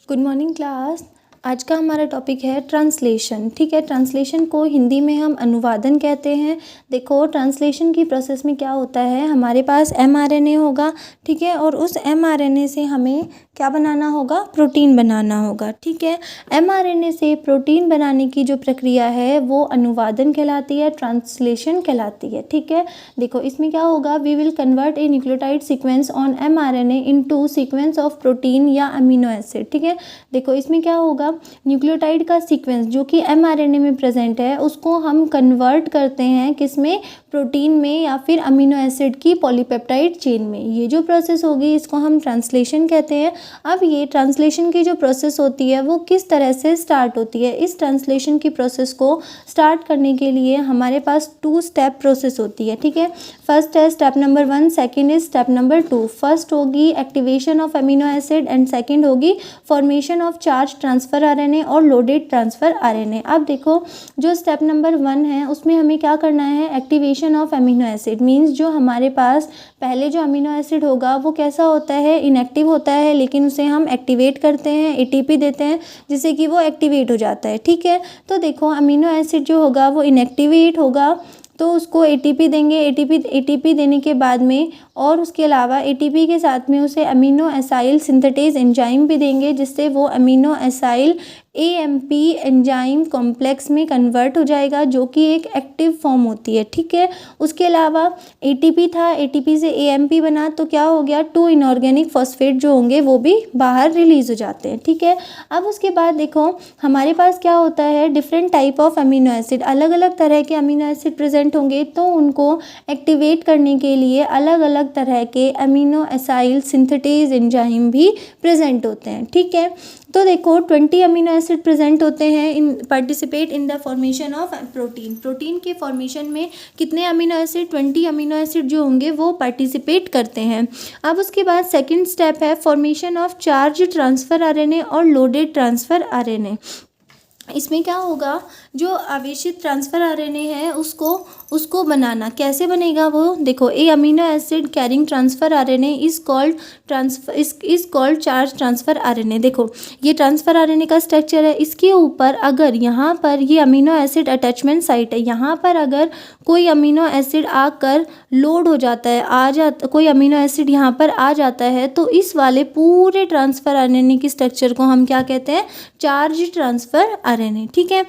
Good morning class. आज का हमारा टॉपिक है ट्रांसलेशन। ठीक है, ट्रांसलेशन को हिंदी में हम अनुवादन कहते हैं। देखो, ट्रांसलेशन की प्रोसेस में क्या होता है, हमारे पास mRNA होगा। ठीक है, और उस mRNA से हमें क्या बनाना होगा, प्रोटीन बनाना होगा। ठीक है, mRNA से प्रोटीन बनाने की जो प्रक्रिया है वो अनुवादन कहलाती है, ट्रांसलेशन कहलाती है। ठीक है, देखो इसमें क्या होगा, we will convert a nucleotide sequence on mRNA into sequence of protein या अमीनो एसिड। ठीक है, देखो इसमें क्या होगा, न्यूक्लियोटाइड का सीक्वेंस जो कि mRNA में प्रेजेंट है उसको हम कन्वर्ट करते हैं किसमें, प्रोटीन में या फिर अमीनो एसिड की पॉलीपेप्टाइड चेन में। ये जो प्रोसेस होगी इसको हम ट्रांसलेशन कहते हैं। अब ये ट्रांसलेशन की जो प्रोसेस होती है वो किस तरह से स्टार्ट होती है, इस ट्रांसलेशन की प्रोसेस को स्टार्ट करने के लिए हमारे पास 2 स्टेप प्रोसेस होती है। ठीक है, फर्स्ट है step number 1, second is step number 2। First होगी activation of amino acid and second होगी formation of charge transfer RNA और लोडेड ट्रांसफर आरएनए। अब देखो, जो स्टेप नंबर 1 है उसमें हमें क्या करना है, activation of amino acid means जो हमारे पास पहले जो अमीनो एसिड होगा वो कैसा होता है, इनएक्टिव होता है, लेकिन उसे हम एक्टिवेट करते हैं, एटीपी देते हैं जिससे कि वो एक्टिवेट हो जाता है। ठीक है, तो देखो अमीनो एसिड जो होगा वो इनएक्टिवेट होगा तो उसको एटीपी देंगे, एटीपी देने के बाद में और उसके अलावा एटीपी के साथ में उसे अमीनो एसाइल सिंथेटेज एंजाइम भी देंगे जिससे वो amino acyl AMP enzyme complex में कन्वर्ट हो जाएगा जो कि एक एक्टिव फॉर्म होती है। ठीक है, उसके अलावा एटीपी था, एटीपी से AMP बना तो क्या हो गया, 2 इनऑर्गेनिक फॉस्फेट जो होंगे वो भी बाहर रिलीज हो जाते हैं। ठीक है, अब उसके बाद देखो हमारे पास क्या होता है, different type of amino acid, अलग अलग तरह के अमीनो एसिड प्रेजेंट होंगे तो उनको एक्टिवेट करने के लिए अलग अलग तरह के अमीनो एसाइल सिंथेटेज एंजाइम भी प्रेजेंट होते हैं। ठीक है, तो देखो 20 अमीनो एसिड प्रेजेंट होते हैं in participate in the formation of protein. Protein के फॉर्मेशन में कितने अमीनो एसिड, 20 अमीनो एसिड जो होंगे वो पार्टिसिपेट करते हैं। अब उसके बाद सेकंड स्टेप है formation of charge transfer RNA और लोडेड ट्रांसफर आरएनए। इसमें क्या होगा, जो आवेशित ट्रांसफर आरएनए है उसको बनाना, कैसे बनेगा वो, देखो a amino acid carrying transfer RNA is called charge transfer RNA. देखो ये ट्रांसफर आरएनए का स्ट्रक्चर है, इसके ऊपर अगर यहाँ पर ये अमीनो एसिड अटैचमेंट साइट है, यहाँ पर अगर कोई अमीनो एसिड आकर लोड हो जाता है, कोई अमीनो एसिड यहाँ पर आ जाता है तो इस वाले पूरे ट्रांसफर आरएनए की स्ट्रक्चर को हम क्या कहते हैं, चार्ज ट्रांसफर आरएनए। ठीक है,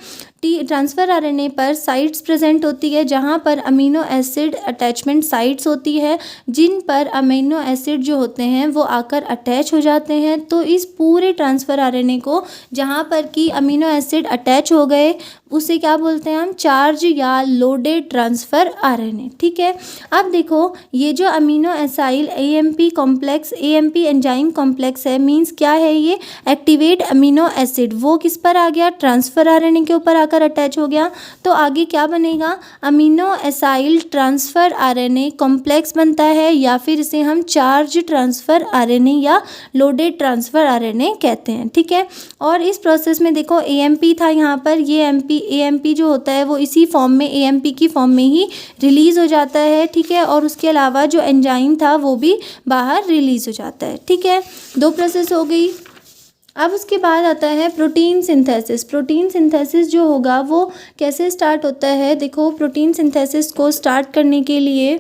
ट्रांसफर आरएनए पर साइट्स प्रेजेंट होती है जहाँ पर अमीनो एसिड अटैचमेंट साइट्स होती है जिन पर अमीनो एसिड जो होते हैं वो आकर अटैच हो जाते हैं। तो इस पूरे ट्रांसफर आरएनए को जहाँ पर कि अमीनो एसिड अटैच हो गए उसे क्या बोलते हैं हम, चार्ज या लोडेड ट्रांसफर आरएनए। ठीक है, अब देखो ये जो amino acyl AMP complex, AMP enzyme complex है, मींस क्या है, ये एक्टिवेट अमीनो एसिड वो किस पर आ गया, ट्रांसफर आरएनए के ऊपर आकर अटैच हो गया। तो आगे क्या बनेगा, amino acyl transfer RNA complex बनता है या फिर इसे हम चार्ज ट्रांसफर आरएनए या लोडेड ट्रांसफर आरएनए कहते हैं। ठीक है, और इस प्रोसेस में देखो AMP था यहाँ पर, ये AMP जो होता है वो इसी फॉर्म में, AMP की फॉर्म में ही रिलीज हो जाता है। ठीक है, और उसके अलावा जो एंजाइम था वो भी बाहर रिलीज हो जाता है। ठीक है, 2 प्रोसेस हो गई। अब उसके बाद आता है प्रोटीन सिंथेसिस। प्रोटीन सिंथेसिस जो होगा वो कैसे स्टार्ट होता है, देखो प्रोटीन सिंथेसिस को स्टार्ट करने के लिए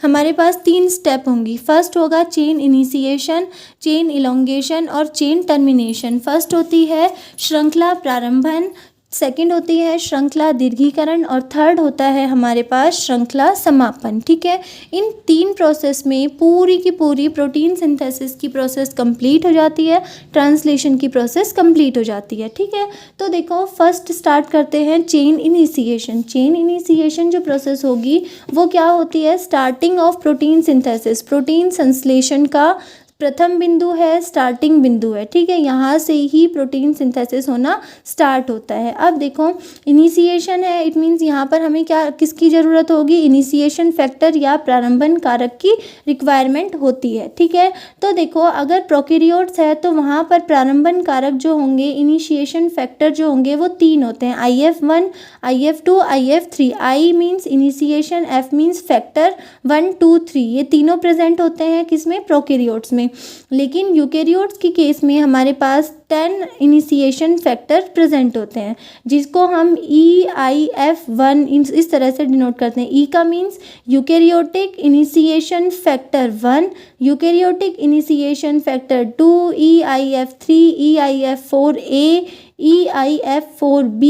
हमारे पास 3 स्टेप होंगी। फर्स्ट होगा चेन इनिशिएशन, चेन इलोंगेशन और चेन टर्मिनेशन। फर्स्ट होती है श्रृंखला प्रारंभन, सेकंड होती है श्रृंखला दीर्घीकरण और थर्ड होता है हमारे पास श्रृंखला समापन। ठीक है, इन 3 प्रोसेस में पूरी की पूरी प्रोटीन सिंथेसिस की प्रोसेस कंप्लीट हो जाती है, ट्रांसलेशन की प्रोसेस कंप्लीट हो जाती है। ठीक है, तो देखो फर्स्ट स्टार्ट करते हैं चेन इनिशिएशन। चेन इनिशिएशन जो प्रोसेस होगी वो क्या होती है, starting of protein synthesis, protein संश्लेषण का प्रथम बिंदु है, स्टार्टिंग बिंदु है। ठीक है, यहाँ से ही प्रोटीन सिंथेसिस होना स्टार्ट होता है। अब देखो इनिशिएशन है, इट मीन्स यहाँ पर हमें क्या, किसकी ज़रूरत होगी, इनिशिएशन फैक्टर या प्रारंभन कारक की रिक्वायरमेंट होती है। ठीक है, तो देखो अगर प्रोकैरियोट्स है तो वहाँ पर प्रारंभन कारक जो होंगे, इनिशिएशन फैक्टर जो होंगे वो 3 होते हैं, IF1, IF2, IF3। I means initiation, F means factor 1, 2, 3, ये तीनों प्रेजेंट होते हैं किसमें, प्रोकैरियोट्स में। में। लेकिन यूकेरियोट्स की केस में हमारे पास 10 इनिशिएशन फैक्टर प्रेजेंट होते हैं, जिसको हम EIF1 इस तरह से डिनोट करते हैं। ई का means eukaryotic initiation factor 1, eukaryotic initiation factor 2, EIF3, EIF4A, EIF4B,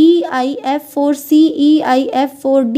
EIF4C, EIF4D,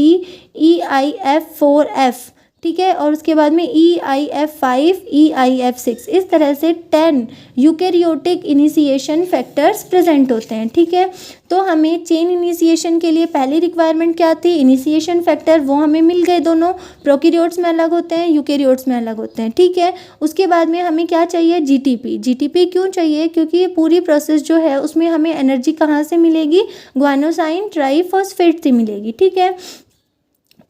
EIF4F, ठीक है। और उसके बाद में EIF5, EIF6, इस तरह से 10 यूकेरियोटिक इनिशिएशन फैक्टर्स प्रेजेंट होते हैं, ठीक है। तो हमें चेन इनिशिएशन के लिए पहली रिक्वायरमेंट क्या थी? इनिशिएशन फैक्टर, वो हमें मिल गए दोनों। प्रोकैरियोट्स में अलग होते हैं, यूकेरियोट्स में अलग होते हैं, ठीक है। उसके बाद में हमें क्या चाहिए? जीटीपी। जीटीपी क्यों चाहिए? क्योंकि ये पूरी प्रोसेस जो है उसमें हमें एनर्जी कहाँ से मिलेगी? ग्वानोसाइन ट्राइफॉस्फेट से मिलेगी, ठीक है।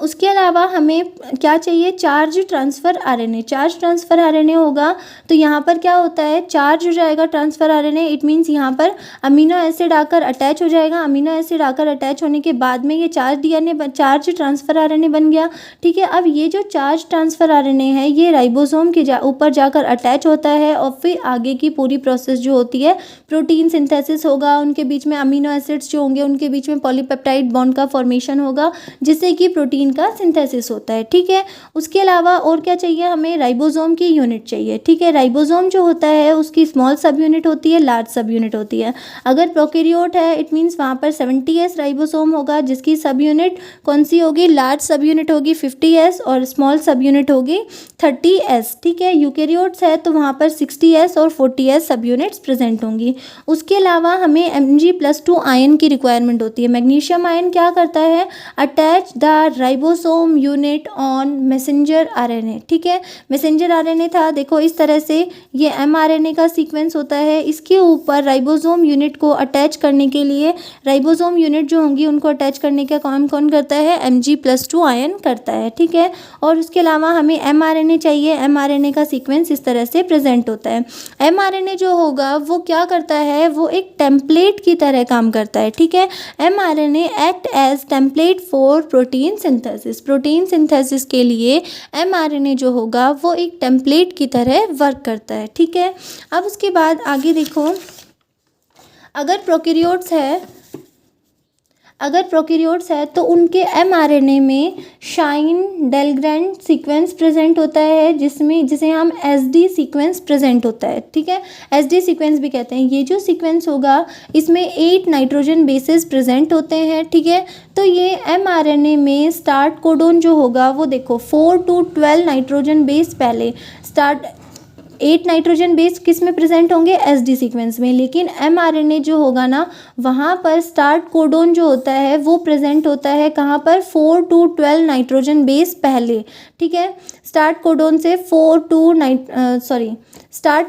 उसके अलावा हमें क्या चाहिए? Charge transfer RNA. Charge transfer RNA होगा तो यहाँ पर क्या होता है? चार्ज हो जाएगा ट्रांसफ़र आरएनए, इट मीन्स यहाँ पर अमीनो एसिड आकर अटैच हो जाएगा। अमीनो एसिड आकर अटैच होने के बाद में ये charge DNA, charge transfer RNA बन गया, ठीक है। अब ये जो चार्ज ट्रांसफ़र आरएनए है ये राइबोसोम के ऊपर जाकर अटैच होता है और फिर आगे की पूरी प्रोसेस जो होती है, प्रोटीन सिंथेसिस होगा, उनके बीच में अमीनो एसिड्स जो होंगे उनके बीच में पॉलीपेप्टाइड बॉन्ड का फॉर्मेशन होगा, जिससे कि प्रोटीन का सिंथेसिस होता है, ठीक है। उसके अलावा और क्या चाहिए हमें? राइबोसोम की यूनिट चाहिए, ठीक है। राइबोसोम जो होता है उसकी स्मॉल सब यूनिट होती है, लार्ज सब यूनिट होती है। अगर प्रोकैरियोट है इट मीन्स वहाँ पर 70S राइबोसोम होगा, जिसकी सब यूनिट कौन सी होगी? लार्ज सब यूनिट होगी 50S और स्मॉल सब यूनिट होगी 30S, ठीक है। यूकेरियोट्स है तो वहाँ पर 60S और 40S सब यूनिट्स प्रेजेंट होंगी। उसके अलावा हमें Mg+2 आयन की रिक्वायरमेंट होती है। मैग्नीशियम आयन क्या करता है? Attach the ribosome unit on messenger RNA, ठीक है। मैसेंजर आरएनए था, देखो इस तरह से ये mRNA का सीक्वेंस होता है। इसके ऊपर राइबोसोम यूनिट को अटैच करने के लिए, राइबोसोम यूनिट जो होंगी उनको अटैच करने का काम कौन करता है? Mg+2 आयन करता है, ठीक है। और उसके अलावा हमें mRNA चाहिए। mRNA का सीक्वेंस इस तरह से प्रेजेंट होता है। mRNA जो होगा वो क्या करता है? वो एक टेम्पलेट की तरह काम करता है, ठीक है। mRNA act as template for protein synthesis. Protein synthesis के लिए mRNA जो होगा वो एक टेम्पलेट की तरह वर्क करता है, ठीक है। अब उसके बाद आगे देखो, अगर प्रोकैरियोट्स है तो उनके mRNA में शाइन डेलग्रेंड सीक्वेंस प्रेजेंट होता है, जिसे हम SD सीक्वेंस प्रेजेंट होता है, ठीक है। SD सीक्वेंस भी कहते हैं। ये जो सीक्वेंस होगा इसमें 8 नाइट्रोजन बेसेस प्रेजेंट होते हैं, ठीक है। तो ये mRNA में स्टार्ट कोडोन जो होगा वो देखो 4 to 12 नाइट्रोजन बेस, पहले 8 नाइट्रोजन बेस किस में प्रेजेंट होंगे? SD सीक्वेंस में। लेकिन mRNA जो होगा ना वहाँ पर स्टार्ट कोडोन जो होता है वो प्रेजेंट होता है कहाँ पर? 4 to 12 नाइट्रोजन बेस पहले, ठीक है। स्टार्ट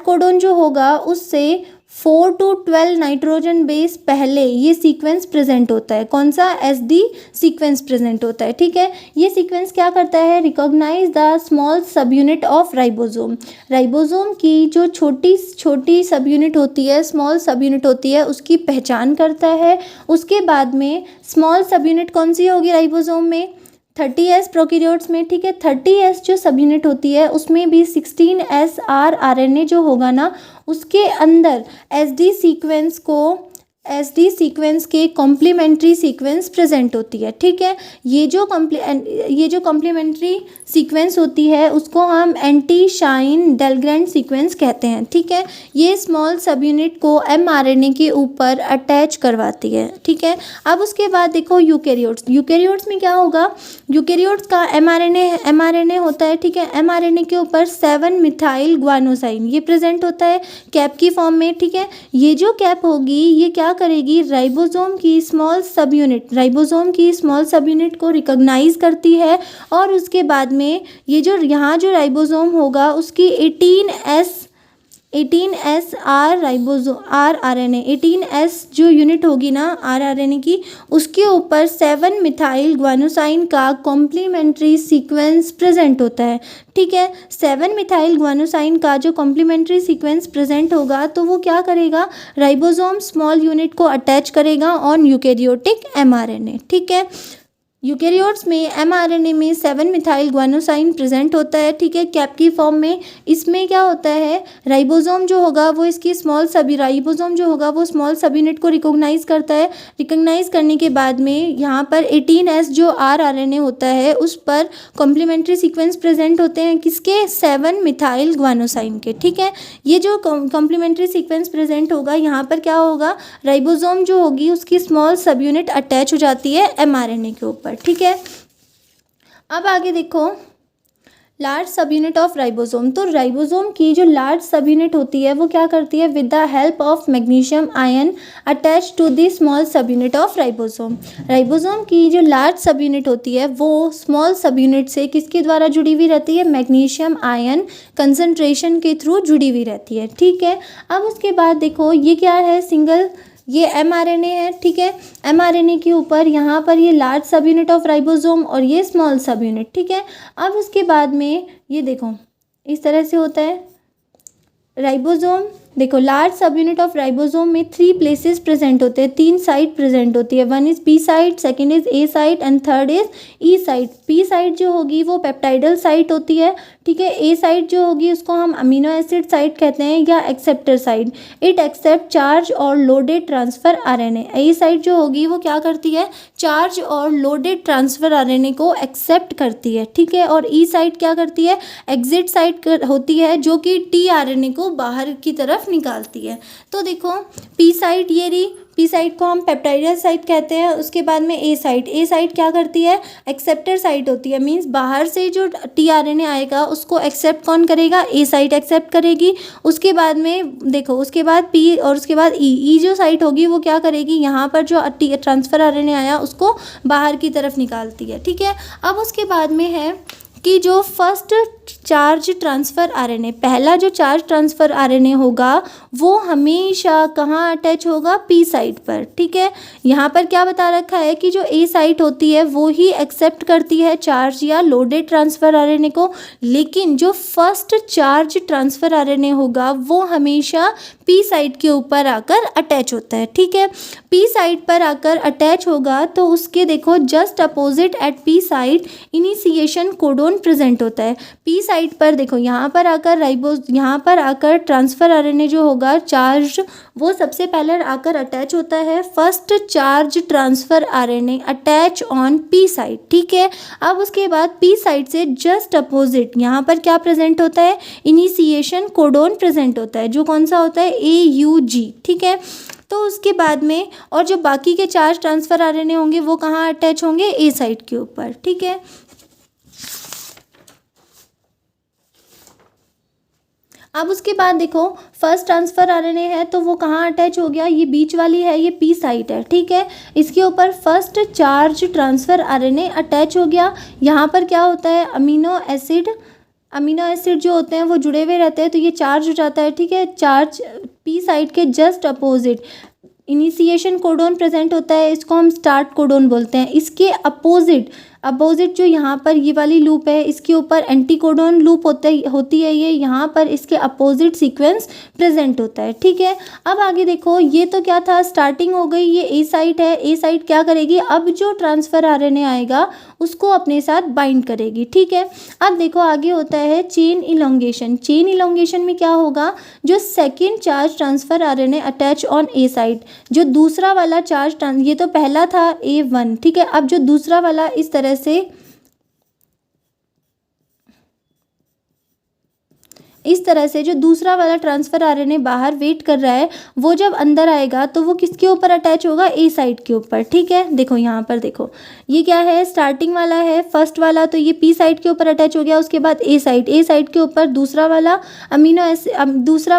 कोडोन जो होगा उससे 4 to 12 नाइट्रोजन बेस पहले ये सीक्वेंस प्रेजेंट होता है। कौन सा? SD सीक्वेंस प्रेजेंट होता है, ठीक है। ये सीक्वेंस क्या करता है? Recognise the small subunit of ribosome. Ribosome की जो छोटी छोटी सब यूनिट होती है, स्मॉल सब यूनिट होती है, उसकी पहचान करता है। उसके बाद में स्मॉल सब यूनिट कौन सी होगी राइबोसोम में? 30S प्रोकैरियोट्स में, ठीक है। 30S जो सब यूनिट होती है उसमें भी 16S RNA जो होगा ना उसके अंदर SD सीक्वेंस के कॉम्प्लीमेंट्री सीक्वेंस प्रेजेंट होती है, ठीक है। ये जो कॉम्प्लीमेंट्री सीक्वेंस होती है उसको हम एंटी शाइन डेलग्रेंड सीक्वेंस कहते हैं, ठीक है। ये स्मॉल सब यूनिट को mRNA के ऊपर अटैच करवाती है, ठीक है। अब उसके बाद देखो यूकेरियोट्स में क्या होगा? यूकेरियोट्स का mRNA होता है, ठीक है। mRNA के ऊपर 7 मिथाइल ग्वानोसाइन ये प्रेजेंट होता है कैप की फॉर्म में, ठीक है। ये जो कैप होगी ये क्या करेगी? राइबोसोम की स्मॉल सब यूनिट को रिकॉग्नाइज करती है। और उसके बाद में ये जो यहाँ जो राइबोसोम होगा उसकी 18S जो यूनिट होगी ना RNA की, उसके ऊपर 7 मिथाइल ग्वानोसाइन का कॉम्प्लीमेंट्री सीक्वेंस प्रेजेंट होता है, ठीक है। 7 मिथाइल ग्वानोसाइन का जो कॉम्प्लीमेंट्री सीक्वेंस प्रेजेंट होगा तो वो क्या करेगा? राइबोसोम स्मॉल यूनिट को अटैच करेगा ऑन यूकेरियोटिक mRNA, ठीक है। यूकेरियोट्स में एमआरएनए में 7 मिथाइल ग्वानोसाइन प्रेजेंट होता है, ठीक है, कैप की फॉर्म में। इसमें क्या होता है, राइबोसोम जो होगा वो इसकी स्मॉल सब यूनिट को रिकॉग्नाइज करता है। रिकॉग्नाइज करने के बाद में यहाँ पर 18S जो आरआरएनए होता है उस पर कॉम्प्लीमेंट्री सीक्वेंस प्रेजेंट होते हैं, किसके, 7 मिथाइल ग्वानोसाइन के, ठीक है। ये जो कॉम्प्लीमेंट्री सीक्वेंस प्रेजेंट होगा, यहाँ पर क्या होगा, राइबोसोम जो होगी उसकी स्मॉल सब यूनिट अटैच हो जाती है एमआरएनए के ऊपर, ठीक है। अब आगे देखो, लार्ज सब यूनिट ऑफ राइबोसोम। तो राइबोसोम की जो लार्ज सब यूनिट होती है वो क्या करती है, with the help of magnesium ion attach to the small subunit of ribosome. Ribosome की जो लार्ज सब यूनिट होती है वो स्मॉल सब यूनिट से किसके द्वारा जुड़ी हुई रहती है, मैग्नीशियम आयन कंसंट्रेशन के थ्रू जुड़ी हुई रहती है, ठीक है। अब उसके बाद देखो ये क्या है, सिंगल, ये एमआरएनए है, ठीक है। एमआरएनए के ऊपर यहाँ पर ये लार्ज सब यूनिट ऑफ राइबोसोम और ये स्मॉल सब यूनिट, ठीक है। अब उसके बाद में ये देखो इस तरह से होता है राइबोसोम। देखो लार्ज सब यूनिट ऑफ राइबोसोम में 3 प्लेसेस प्रेजेंट होते हैं, 3 साइट प्रेजेंट होती है। One is P site, second is a site and third is E site. P site जो होगी वो पेप्टाइडल साइट होती है, ठीक है। ए साइट जो होगी उसको हम अमीनो एसिड साइट कहते हैं या acceptor site. It accept charge और loaded transfer RNA. A site जो होगी वो क्या करती है, चार्ज और लोडेड ट्रांसफर आरएनए को एक्सेप्ट करती है, ठीक है। और ई साइट क्या करती है, एग्जिट साइट होती है जो कि टी आरएनए को बाहर की तरफ निकालती है। तो देखो पी साइट ये रही, पी साइट को हम पेप्टाइडल साइट कहते हैं। उसके बाद में ए साइट क्या करती है, एक्सेप्टर साइट होती है, मींस बाहर से जो टीआरएनए आएगा उसको एक्सेप्ट कौन करेगा, ए साइट एक्सेप्ट करेगी। उसके बाद में देखो उसके बाद पी और उसके बाद ई जो साइट होगी वो क्या करेगी, यहाँ पर जो ट्रांसफर आरएनए आया उसको बाहर की तरफ निकालती है, ठीक है। अब उसके बाद में है कि जो फर्स्ट चार्ज ट्रांसफ़र आरएनए, पहला जो चार्ज ट्रांसफ़र आरएनए होगा वो हमेशा कहाँ अटैच होगा, पी साइट पर, ठीक है। यहाँ पर क्या बता रखा है कि जो ए साइट होती है वो ही एक्सेप्ट करती है चार्ज या लोडेड ट्रांसफ़र आरएनए को, लेकिन जो फर्स्ट चार्ज ट्रांसफ़र आरएनए होगा वो हमेशा पी साइट के ऊपर आकर अटैच होता है, ठीक है। पी साइट पर आकर अटैच होगा तो उसके देखो just opposite at P site initiation codon present होता है। पी साइट पर देखो यहाँ पर आकर ट्रांसफर आरएनए जो होगा चार्ज वो सबसे पहले आकर अटैच होता है, first charge transfer RNA attach on P site, ठीक है। अब उसके बाद पी साइट से जस्ट अपोजिट यहाँ पर क्या प्रेजेंट होता है, इनिशिएशन कोडोन प्रेजेंट होता है, जो कौन सा होता है, AUG, ठीक है। तो उसके बाद में और जो बाकी के चार्ज ट्रांसफर आरएनए होंगे वो कहाँ अटैच होंगे, ए साइट के ऊपर, ठीक है। अब उसके बाद देखो फर्स्ट ट्रांसफर आरएनए है तो वो कहाँ अटैच हो गया, ये बीच वाली है, ये पी साइट है, ठीक है। इसके ऊपर first charge transfer RNA attach हो गया। यहाँ पर क्या होता है, अमीनो एसिड जो होते हैं वो जुड़े हुए रहते हैं तो ये चार्ज हो जाता है, ठीक है। चार्ज पी साइट के just opposite initiation codon present होता है, इसको हम स्टार्ट कोडोन बोलते हैं। इसके अपोजिट जो यहाँ पर ये वाली लूप है इसके ऊपर एंटी कोडोन लूप होती है ये, यहाँ पर इसके अपोजिट सीक्वेंस प्रेजेंट होता है, ठीक है। अब आगे देखो ये तो क्या था, स्टार्टिंग हो गई, ये ए साइट है, ए साइट क्या करेगी, अब जो ट्रांसफर आरएनए आएगा उसको अपने साथ बाइंड करेगी, ठीक है। अब देखो आगे होता है चेन इलोंगेशन। चेन इलोंगेशन में क्या होगा, जो second charge transfer RNA attach on A site, जो दूसरा वाला चार्ज ये तो पहला था A1, ठीक है। अब जो दूसरा वाला इस तरह से जो दूसरा वाला ट्रांसफर आरएनए बाहर वेट कर रहा है वो जब अंदर आएगा तो वो किसके ऊपर अटैच होगा, ए साइट के ऊपर, ठीक है। देखो यहाँ पर देखो ये क्या है, स्टार्टिंग वाला है फर्स्ट वाला, तो ये पी साइट के ऊपर अटैच हो गया। उसके बाद ए साइट के ऊपर दूसरा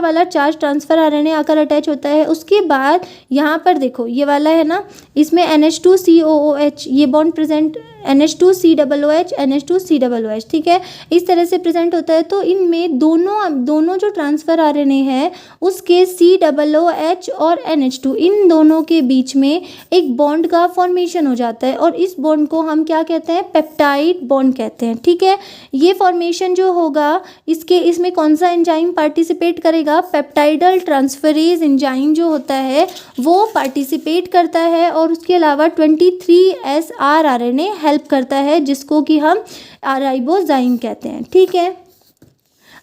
वाला चार्ज ट्रांसफर आरएनए आकर अटैच होता है। उसके बाद यहाँ पर देखो ये वाला है ना, इसमें NH2COOH ये बॉन्ड प्रेजेंट, NH2COOH NH2COOH, ठीक है, इस तरह से प्रेजेंट होता है। तो इनमें दोनों जो ट्रांसफर आरएनए है उसके COOH और NH2 इन दोनों के बीच में एक बॉन्ड का फॉर्मेशन हो जाता है और इस बॉन्ड को हम क्या कहते हैं, पेप्टाइड बॉन्ड कहते हैं, ठीक है। ये फॉर्मेशन जो होगा इसमें कौन सा एंजाइम पार्टिसिपेट करेगा, पेप्टाइडल ट्रांसफरेज एंजाइम जो होता है वो पार्टिसिपेट करता है और उसके अलावा 23S आरएनए हेल्प हेल्प करता है, जिसको कि हम राइबोजाइम कहते हैं। ठीक है,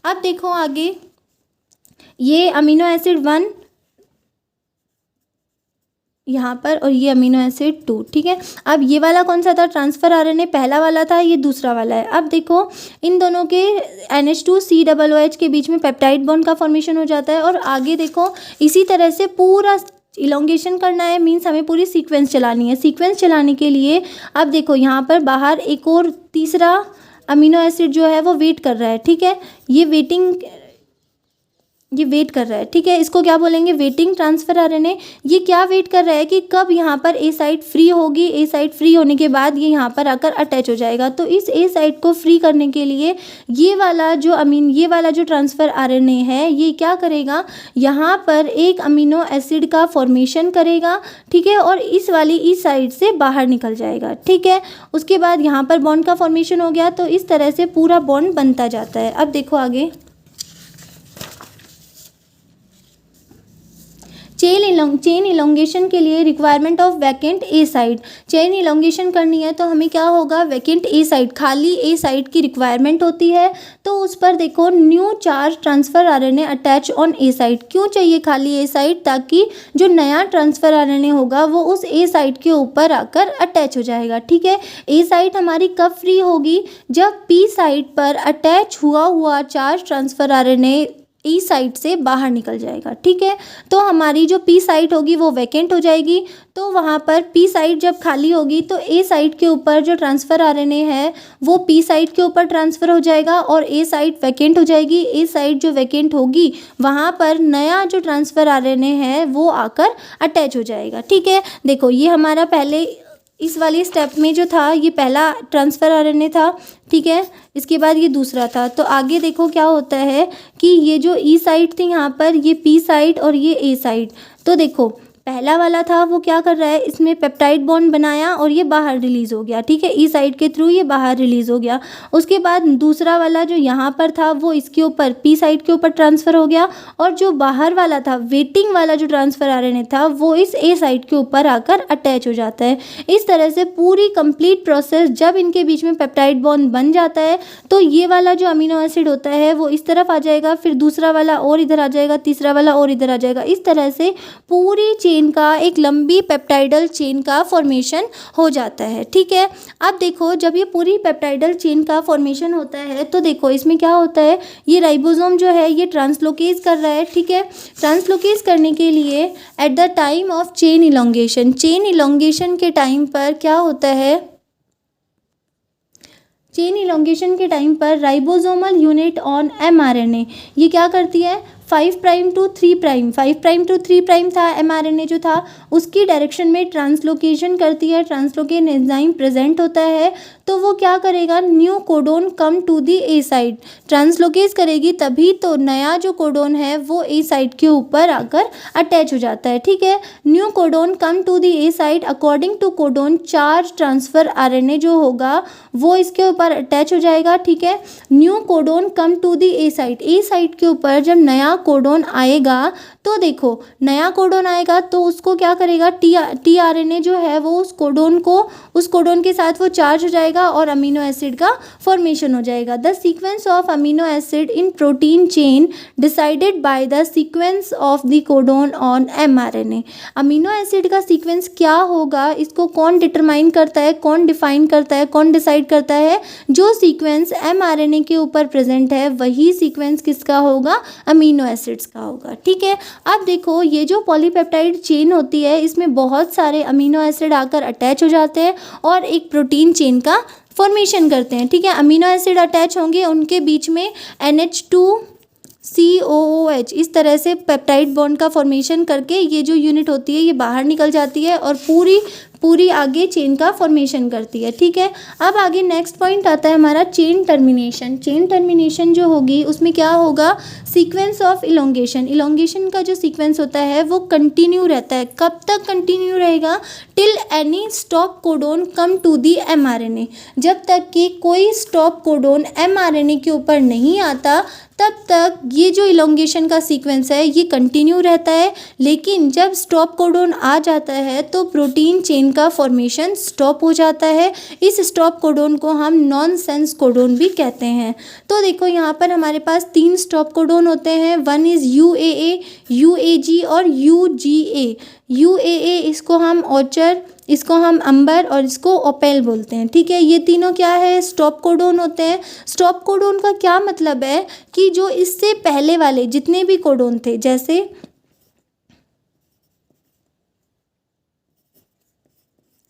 अब देखो आगे, ये अमीनो एसिड 1 यहाँ पर और ये अमीनो एसिड 2। ठीक है, अब ये वाला कौन सा था, ट्रांसफ़र आरएनए पहला वाला था, ये दूसरा वाला है। अब देखो इन दोनों के NH2COOH के बीच में पेप्टाइड बॉन्ड का फॉर्मेशन हो जाता है। और आगे देखो इसी तरह से पूरा इलोंगेशन करना है, मीन्स हमें पूरी सीक्वेंस चलानी है। सीक्वेंस चलाने के लिए अब देखो यहाँ पर बाहर एक और तीसरा अमीनो एसिड जो है वो वेट कर रहा है। ठीक है, ये वेट कर रहा है। ठीक है, इसको क्या बोलेंगे, वेटिंग ट्रांसफ़र आरएनए। ये क्या वेट कर रहा है कि कब यहाँ पर ए साइट फ्री होगी, ए साइट फ्री होने के बाद ये यहाँ पर आकर अटैच हो जाएगा। तो इस ए साइट को फ्री करने के लिए ये वाला जो ट्रांसफ़र आरएनए है ये क्या करेगा, यहाँ पर एक अमीनो एसिड का फॉर्मेशन करेगा। ठीक है, और इस वाली ई साइट से बाहर निकल जाएगा। ठीक है, उसके बाद यहाँ पर बॉन्ड का फॉर्मेशन हो गया। तो इस तरह से पूरा बॉन्ड बनता जाता है। अब देखो आगे, चेन इलोंगेशन के लिए requirement of vacant A site. Chain elongation करनी है तो हमें क्या होगा, वैकेंट ए साइट, खाली ए साइट की रिक्वायरमेंट होती है। तो उस पर देखो new charge transfer RNA attach on A site. क्यों चाहिए खाली ए साइट, ताकि जो नया ट्रांसफ़र आरएनए होगा वो उस ए साइट के ऊपर आकर अटैच हो जाएगा। ठीक है, ए साइट हमारी कब फ्री होगी, जब पी साइट पर अटैच हुआ चार्ज ट्रांसफ़र आरएनए ई साइट से बाहर निकल जाएगा। ठीक है, तो हमारी जो पी साइट होगी वो वैकेंट हो जाएगी। तो वहाँ पर पी साइट जब खाली होगी तो ए साइट के ऊपर जो ट्रांसफ़र आरएनए है वो पी साइट के ऊपर ट्रांसफ़र हो जाएगा और ए साइट वैकेंट हो जाएगी। ए साइट जो वैकेंट होगी वहाँ पर नया जो ट्रांसफ़र आरएनए है वो आकर अटैच हो जाएगा। ठीक है, देखो ये हमारा पहले इस वाली स्टेप में जो था ये पहला ट्रांसफ़र आरएनए था। ठीक है, इसके बाद ये दूसरा था। तो आगे देखो क्या होता है कि ये जो ई साइट थी यहाँ पर, ये पी साइट और ये ए साइट। तो देखो पहला वाला था वो क्या कर रहा है, इसमें पेप्टाइड बॉन्ड बनाया और ये बाहर रिलीज़ हो गया। ठीक है, ई साइड के थ्रू ये बाहर रिलीज़ हो गया। उसके बाद दूसरा वाला जो यहाँ पर था वो इसके ऊपर पी साइड के ऊपर ट्रांसफ़र हो गया और जो बाहर वाला था वेटिंग वाला जो ट्रांसफ़र आरएनए था वो इस ए साइड के ऊपर आकर अटैच हो जाता है। इस तरह से पूरी कंप्लीट प्रोसेस, जब इनके बीच में पेप्टाइड बॉन्ड बन जाता है तो ये वाला जो अमीनो एसिड होता है वो इस तरफ आ जाएगा, फिर दूसरा वाला और इधर आ जाएगा, तीसरा वाला और इधर आ जाएगा। इस तरह से पूरी चेन का, एक लंबी पेप्टाइडल चेन का फॉर्मेशन हो जाता है। ठीक है, अब देखो जब ये पूरी पेप्टाइडल चेन का फॉर्मेशन होता है तो देखो इसमें क्या होता है, ये राइबोसोम जो है ये ट्रांसलोकेज कर रहा है। ठीक है, ट्रांसलोकेज करने के लिए at the time of chain elongation के टाइम पर क्या होता है, चेन इलोंगेशन के टाइम पर राइबोसोमल यूनिट ऑन mRNA ये क्या करती है, 5 prime to 3 prime, 5 prime to 3 prime था mRNA जो था उसकी डायरेक्शन में ट्रांसलोकेशन करती है। ट्रांसलोकेन एंजाइम प्रेजेंट होता है तो वो क्या करेगा, new codon come to the A site, translocase करेगी तभी तो नया जो कोडोन है वो ए साइड के ऊपर आकर अटैच हो जाता है। ठीक है, new codon come to the A site according to codon charge transfer RNA जो होगा वो इसके ऊपर अटैच हो जाएगा। ठीक है, new codon come to the A site के ऊपर जब नया कोडोन आएगा तो देखो नया कोडोन आएगा तो उसको क्या करेगा, टी आरएनए जो है वो उस कोडोन के साथ वो चार्ज हो जाएगा और अमीनो एसिड का फॉर्मेशन हो जाएगा। The sequence of amino acid in protein chain decided by the sequence of the codon on mRNA। Amino acid का सीक्वेंस क्या होगा इसको कौन डिटरमाइन करता है, कौन डिफाइन करता है, कौन डिसाइड करता है, जो सीक्वेंस mRNA के ऊपर प्रेजेंट है वही सीक्वेंस किसका होगा, अमीनो एसिड्स का होगा। ठीक है, अब देखो ये जो पॉलीपेप्टाइड चेन होती है इसमें बहुत सारे अमीनो एसिड आकर अटैच हो जाते हैं और एक प्रोटीन चेन का फॉर्मेशन करते हैं। ठीक है, अमीनो एसिड अटैच होंगे, उनके बीच में NH2COOH इस तरह से पेप्टाइड बॉन्ड का फॉर्मेशन करके ये जो यूनिट होती है ये बाहर निकल जाती है और पूरी आगे चेन का फॉर्मेशन करती है। ठीक है, अब आगे नेक्स्ट पॉइंट आता है हमारा चेन टर्मिनेशन। चेन टर्मिनेशन जो होगी उसमें क्या होगा, सीक्वेंस ऑफ इलोंगेशन का जो सीक्वेंस होता है वो कंटिन्यू रहता है। कब तक कंटिन्यू रहेगा, till any stop codon come to the mRNA, जब तक कि कोई स्टॉप कोडोन mRNA के ऊपर नहीं आता तब तक ये जो इलोंगेशन का सीक्वेंस है ये कंटिन्यू रहता है, लेकिन जब स्टॉप कोडोन आ जाता है तो प्रोटीन चेन का फॉर्मेशन स्टॉप हो जाता है। इस स्टॉप कोडोन को हम नॉनसेंस कोडोन भी कहते हैं। तो देखो यहाँ पर हमारे पास 3 स्टॉप कोडोन होते हैं, वन इज़ UAA, UAG और UGA। UAA इसको हम ऑर्चर, इसको हम अंबर और इसको ओपेल बोलते हैं, ठीक है। ये तीनों क्या है, स्टॉप कोडोन होते हैं। स्टॉप कोडोन का क्या मतलब है कि जो इससे पहले वाले जितने भी कोडोन थे, जैसे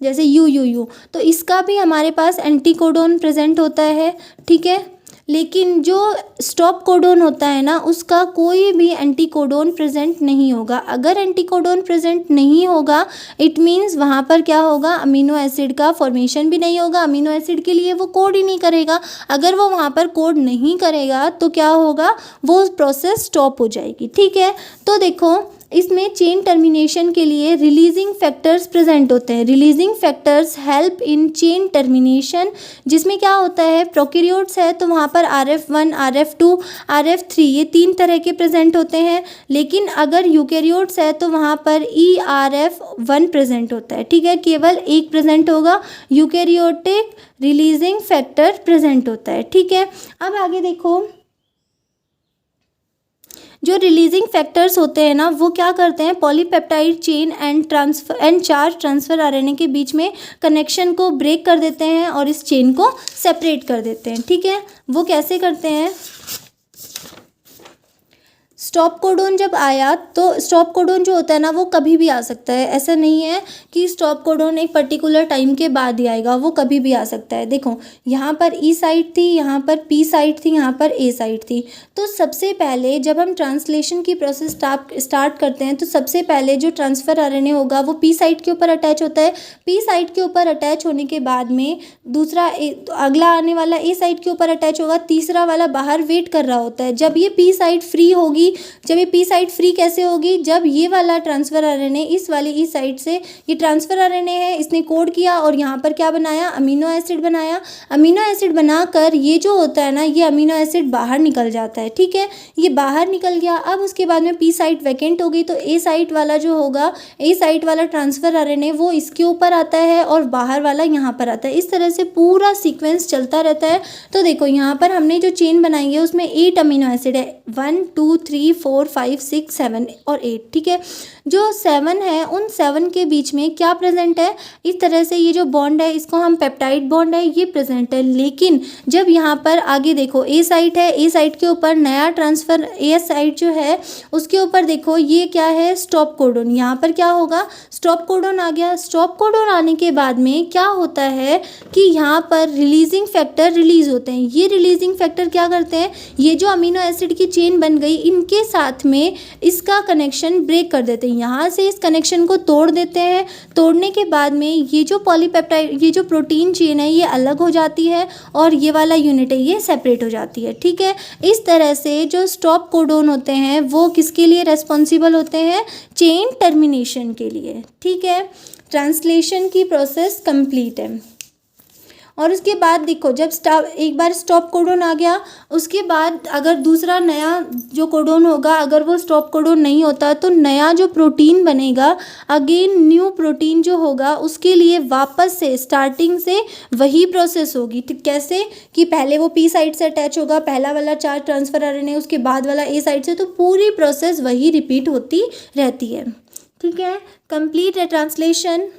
यू, तो इसका भी हमारे पास एंटी कोडोन प्रेजेंट होता है, ठीक है। लेकिन जो स्टॉप कोडोन होता है ना, उसका कोई भी एंटी कोडोन प्रेजेंट नहीं होगा। अगर एंटी कोडोन प्रेजेंट नहीं होगा, इट मीन्स वहाँ पर क्या होगा, अमीनो एसिड का फॉर्मेशन भी नहीं होगा। अमीनो एसिड के लिए वो कोड ही नहीं करेगा। अगर वो वहाँ पर कोड नहीं करेगा तो क्या होगा, वो प्रोसेस स्टॉप हो जाएगी, ठीक है। तो देखो इसमें चेन टर्मिनेशन के लिए रिलीजिंग फैक्टर्स प्रेजेंट होते हैं। Releasing factors help in chain termination, जिसमें क्या होता है, प्रोकैरियोट्स है तो वहाँ पर RF1, RF2, RF3 ये 3 तरह के प्रेजेंट होते हैं। लेकिन अगर यूकैरियोट्स है तो वहाँ पर ERF1 प्रेजेंट होता है, ठीक है। केवल एक प्रेजेंट होगा, यूकैरियोटिक रिलीजिंग फैक्टर प्रेजेंट होता है, ठीक है। अब आगे देखो, जो रिलीजिंग फैक्टर्स होते हैं ना, वो क्या करते हैं, polypeptide chain and charge transfer RNA के बीच में कनेक्शन को ब्रेक कर देते हैं और इस चेन को सेपरेट कर देते हैं, ठीक है। वो कैसे करते हैं, स्टॉप कोडोन जब आया तो स्टॉप कोडोन जो होता है ना, वो कभी भी आ सकता है। ऐसा नहीं है कि स्टॉप कोडोन एक पर्टिकुलर टाइम के बाद ही आएगा, वो कभी भी आ सकता है। देखो यहाँ पर E साइट थी, यहाँ पर P साइट थी, यहाँ पर A साइट थी। तो सबसे पहले जब हम ट्रांसलेशन की प्रोसेस स्टार्ट करते हैं तो सबसे पहले जो ट्रांसफ़र RNA होगा वो P साइट के ऊपर अटैच होता है। P साइट के ऊपर अटैच होने के बाद में दूसरा अगला आने वाला A साइट के ऊपर अटैच होगा, तीसरा वाला बाहर वेट कर रहा होता है। जब ये P साइट फ्री होगी, जब ये P साइट फ्री कैसे होगी, जब ये वाला ट्रांसफ़र RNA इस वाली E साइट से, ये ट्रांसफ़र RNA है, इसने कोड किया और यहाँ पर क्या बनाया, अमीनो एसिड बनाया। अमीनो एसिड बनाकर ये जो होता है ना, ये अमीनो एसिड बाहर निकल जाता है, ठीक है। ये बाहर निकल गया। अब उसके बाद में P साइट वैकेंट हो गई तो A साइट वाला जो होगा, A साइट वाला ट्रांसफ़र RNA वो इसके ऊपर आता है और बाहर वाला यहाँ पर आता है। इस तरह से पूरा सीक्वेंस चलता रहता है। तो देखो यहाँ पर हमने जो चेन बनाई है उसमें 8 अमीनो एसिड है, 1 2 3 4 5 6 7 और 8, ठीक है। जो 7 है उन 7 के बीच में क्या प्रेजेंट है, इस तरह से ये जो बॉन्ड है इसको हम पेप्टाइड बॉन्ड है, ये प्रेजेंट है। लेकिन जब यहाँ पर आगे देखो A साइट है, A साइट के ऊपर नया ट्रांसफ़र A साइट जो है उसके ऊपर देखो ये क्या है, स्टॉप कोडोन। यहाँ पर क्या होगा, स्टॉप कोडोन आ गया। स्टॉप कोडोन आने के बाद में क्या होता है कि यहाँ पर रिलीजिंग फैक्टर रिलीज होते हैं। ये रिलीजिंग फैक्टर क्या करते हैं, ये जो अमीनो एसिड की चेन बन गई इनके साथ में इसका कनेक्शन ब्रेक कर देते हैं। यहाँ से इस कनेक्शन को तोड़ देते हैं। तोड़ने के बाद में ये जो पॉलीपेप्टाइड, ये जो प्रोटीन चेन है ये अलग हो जाती है और ये वाला यूनिट है ये सेपरेट हो जाती है, ठीक है। इस तरह से जो स्टॉप कोडोन होते हैं वो किसके लिए रेस्पॉन्सिबल होते हैं, चेन टर्मिनेशन के लिए, ठीक है। ट्रांसलेशन की प्रोसेस कंप्लीट है। और उसके बाद देखो जब एक बार स्टॉप कोडोन आ गया, उसके बाद अगर दूसरा नया जो कोडोन होगा अगर वो स्टॉप कोडोन नहीं होता तो नया जो प्रोटीन बनेगा, अगेन न्यू प्रोटीन जो होगा उसके लिए वापस से स्टार्टिंग से वही प्रोसेस होगी। तो कैसे कि पहले वो P साइट से अटैच होगा, पहला वाला चार्ज ट्रांसफ़र RNA, उसके बाद वाला A साइट से, तो पूरी प्रोसेस वही रिपीट होती रहती है, ठीक है। कंप्लीट है ट्रांसलेशन।